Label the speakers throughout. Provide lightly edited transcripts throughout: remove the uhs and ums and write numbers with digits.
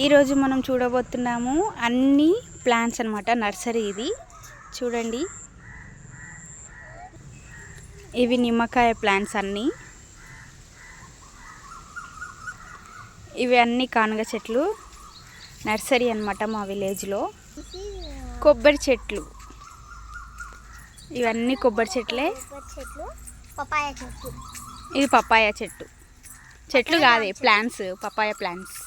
Speaker 1: ఈరోజు మనం చూడబోతున్నాము అన్ని ప్లాంట్స్ అన్నమాట. నర్సరీ ఇది చూడండి. ఇవి నిమ్మకాయ ప్లాంట్స్ అన్నీ. ఇవి అన్ని కానుగ చెట్లు. నర్సరీ అన్నమాట మా విలేజ్లో. కొబ్బరి చెట్లు, ఇవన్నీ కొబ్బరి చెట్లే. ఇది పపాయ చెట్టు. చెట్లు కాదే, ప్లాంట్స్, పపాయ ప్లాంట్స్.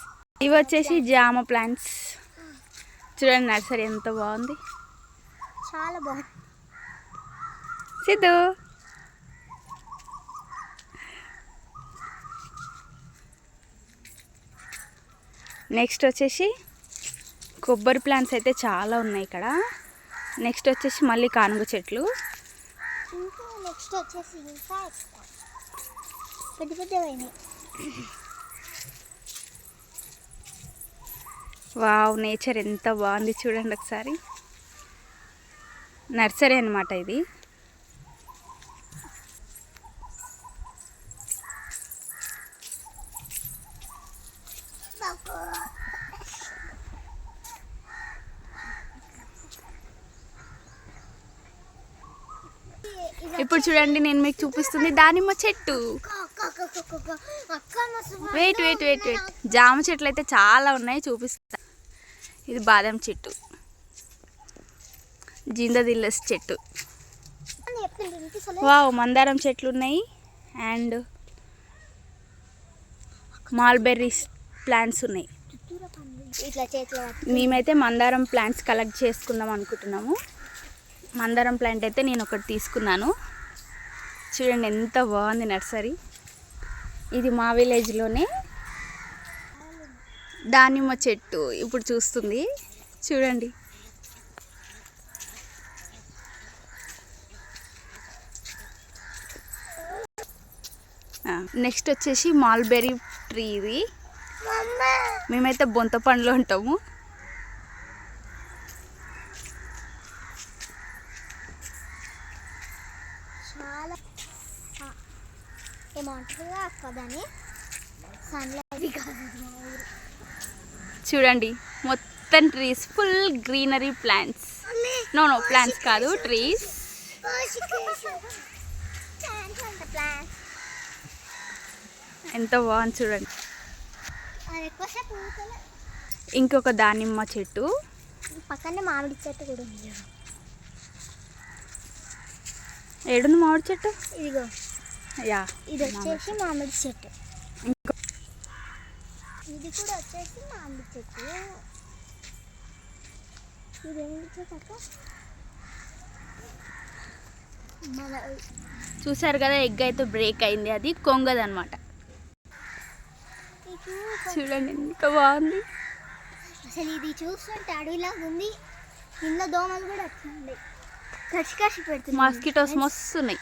Speaker 1: ఇవి వచ్చేసి జామ ప్లాంట్స్. చూడండి నర్సరీ ఎంత బాగుంది,
Speaker 2: చాలా బాగుంది.
Speaker 1: సిద్ధు నెక్స్ట్ వచ్చేసి కొబ్బరి ప్లాంట్స్ అయితే చాలా ఉన్నాయి ఇక్కడ. నెక్స్ట్ వచ్చేసి మళ్ళీ కానుగ చెట్లు.
Speaker 2: నెక్స్ట్ వచ్చేసి ఇంకా పెద్ద పెద్దవైనాయి.
Speaker 1: వావ్, నేచర్ ఎంత బాగుంది చూడండి ఒకసారి. నర్సరీ అన్నమాట ఇది. ఇప్పుడు చూడండి, నేను మీకు చూపిస్తుంది దానిమ్మ చెట్టు. వెయిట్ వెయిట్ వెయిట్ వెయిట్ జామ చెట్లు అయితే చాలా ఉన్నాయి, చూపిస్తా. ఇది బాదం చెట్టు, జిందదిల్లస్ చెట్టు. వావ్, మందారం చెట్లు ఉన్నాయి. అండ్ మాల్బెర్రీస్ ప్లాంట్స్ ఉన్నాయి. మేమైతే మందారం ప్లాంట్స్ కలెక్ట్ చేసుకుందాం అనుకుంటున్నాము. మందారం ప్లాంట్ అయితే నేను ఒకటి తీసుకున్నాను. చూడండి ఎంత బాగుంది నర్సరీ. ఇది మా విలేజ్లోనే దానిమ్మ చెట్టు ఇప్పుడు చూస్తుంది. చూడండి, నెక్స్ట్ వచ్చేసి మాల్బెర్రీ ట్రీ. ఇది మేమైతే బొంత పండ్లు ఉంటాము.
Speaker 2: చాలా ఏమంటారుగా కదని
Speaker 1: చూడండి మొత్తం trees, full greenery plants. No plants కాదు, ట్రీస్. ఎంత బాగుంది చూడండి. ఇంకొక దానిమ్మ చెట్టు,
Speaker 2: పక్కనే మామిడి చెట్టు కూడా ఉంది.
Speaker 1: ఏడుంది మామిడి చెట్టు?
Speaker 2: ఇదిగో,
Speaker 1: యా,
Speaker 2: ఇది వచ్చేసి మామిడి చెట్టు. ఇది కూడా వచ్చేసి మామిడి చెట్టు. ఇది ఏమిటి చెట్టు?
Speaker 1: చూసారు కదా, ఎగ్ అయితే బ్రేక్ అయింది. అది కొంగదన్నమాట. చూడండి ఎంత బాగుంది
Speaker 2: అసలు. ఇది చూస్తుంటే అడవిలాగా ఉంది. కింద దోమలు కూడా వచ్చినాయి, కసి కసి పెడుతుంది.
Speaker 1: మాస్కిటోస్ మస్తు ఉన్నాయి.